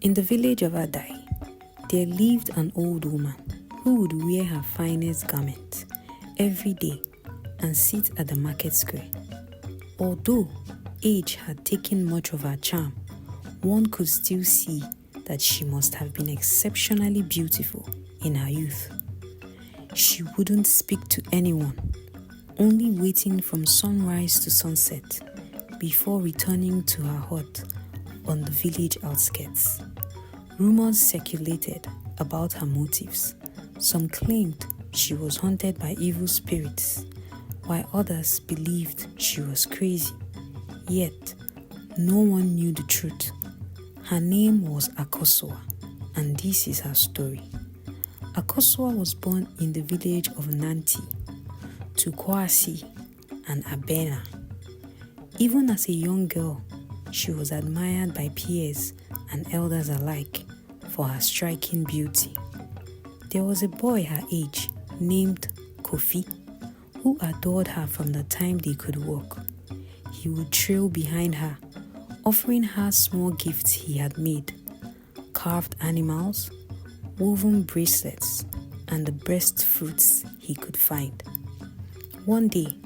In the village of Adai, there lived an old woman who would wear her finest garment every day and sit at the market square. Although age had taken much of her charm, one could still see that she must have been exceptionally beautiful in her youth. She wouldn't speak to anyone, only waiting from sunrise to sunset before returning to her hut on the village outskirts. Rumors circulated about her motives. Some claimed she was haunted by evil spirits, while others believed she was crazy. Yet, no one knew the truth. Her name was Akosua, and this is her story. Akosua was born in the village of Nanti to Kwasi and Abena. Even as a young girl, she was admired by peers and elders alike for her striking beauty. There was a boy her age named Kofi who adored her from the time they could walk. He would trail behind her, offering her small gifts he had made, carved animals, woven bracelets, and the best fruits he could find. One day,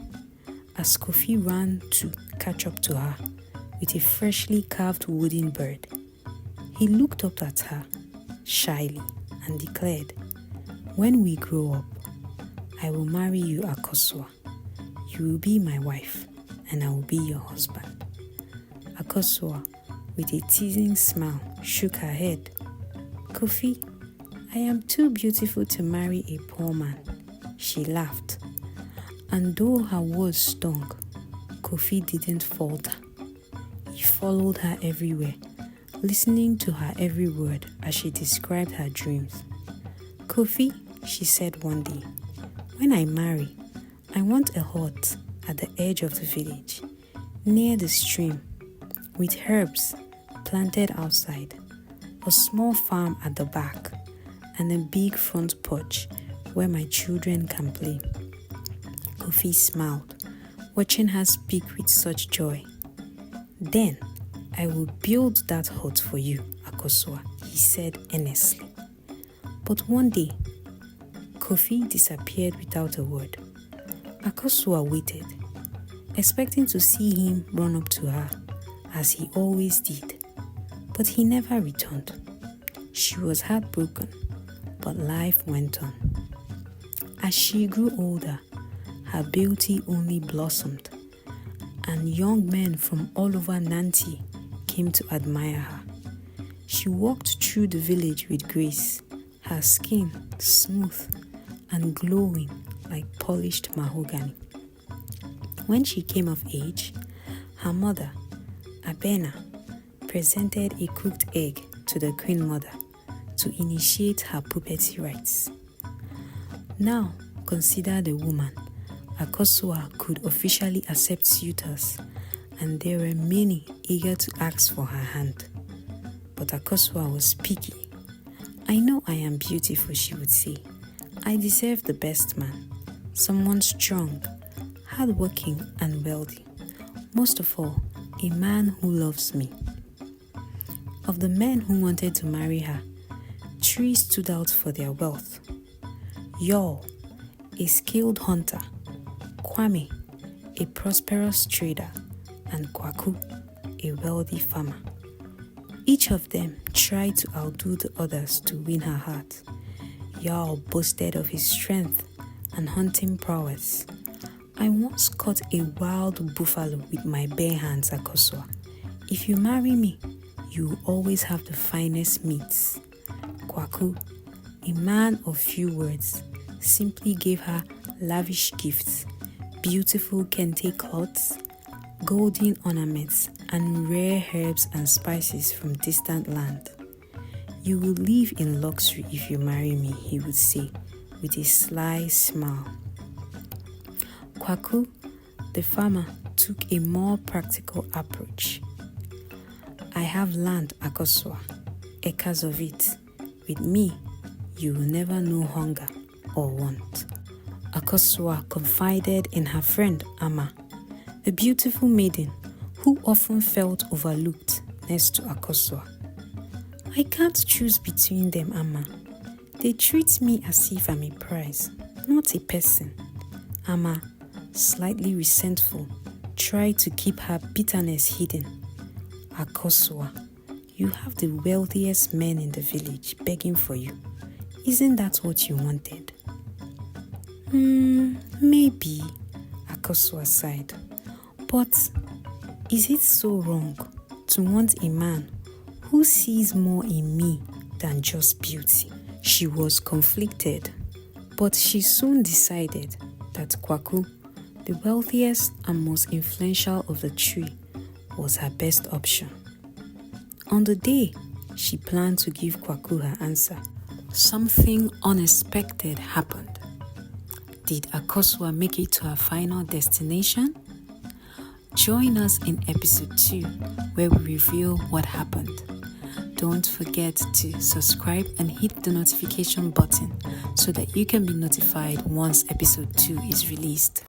as Kofi ran to catch up to her with a freshly carved wooden bird, he looked up at her shyly and declared, "When we grow up, I will marry you, Akosua. You will be my wife, and I will be your husband." Akosua, with a teasing smile, shook her head. "Kofi, I am too beautiful to marry a poor man," she laughed. And though her words stung, Kofi didn't falter. He followed her everywhere, listening to her every word as she described her dreams. "Kofi," she said one day, "when I marry, I want a hut at the edge of the village, near the stream, with herbs planted outside, a small farm at the back, and a big front porch where my children can play." Kofi smiled, watching her speak with such joy. "Then I will build that hut for you, Akosua," he said earnestly. But one day, Kofi disappeared without a word. Akosua waited, expecting to see him run up to her, as he always did. But he never returned. She was heartbroken, but life went on. As she grew older, her beauty only blossomed, and young men from all over Nanti came to admire her. She walked through the village with grace, her skin smooth and glowing like polished mahogany. When she came of age, her mother, Abena, presented a cooked egg to the Queen Mother to initiate her puberty rites. Now, consider the woman. Akosua could officially accept suitors, and there were many eager to ask for her hand. But Akosua was picky. "I know I am beautiful," she would say. "I deserve the best man, someone strong, hardworking, and wealthy. Most of all, a man who loves me." Of the men who wanted to marry her, 3 stood out for their wealth. Yol, a skilled hunter; Kwame, a prosperous trader; and Kwaku, a wealthy farmer. Each of them tried to outdo the others to win her heart. Yao boasted of his strength and hunting prowess. "I once caught a wild buffalo with my bare hands, Akosua. If you marry me, you will always have the finest meats." Kwaku, a man of few words, simply gave her lavish gifts, beautiful kente cloths, golden ornaments, and rare herbs and spices from distant land. "You will live in luxury if you marry me," he would say, with a sly smile. Kwaku, the farmer, took a more practical approach. "I have land, Akosua, acres of it. With me, you will never know hunger or want." Akosua confided in her friend Ama, a beautiful maiden who often felt overlooked next to Akosua. I can't choose between them, Amma. They treat me as if I'm a prize, not a person. Amma, slightly resentful, tried to keep her bitterness hidden. Akosua, you have the wealthiest men in the village begging for you. Isn't that what you wanted? Maybe, Akosua sighed. But is it so wrong to want a man who sees more in me than just beauty? She was conflicted, but she soon decided that Kwaku, the wealthiest and most influential of the three, was her best option. On the day she planned to give Kwaku her answer, something unexpected happened. Did Akosua make it to her final destination? Join us in episode 2 where we reveal what happened. Don't forget to subscribe and hit the notification button so that you can be notified once episode 2 is released.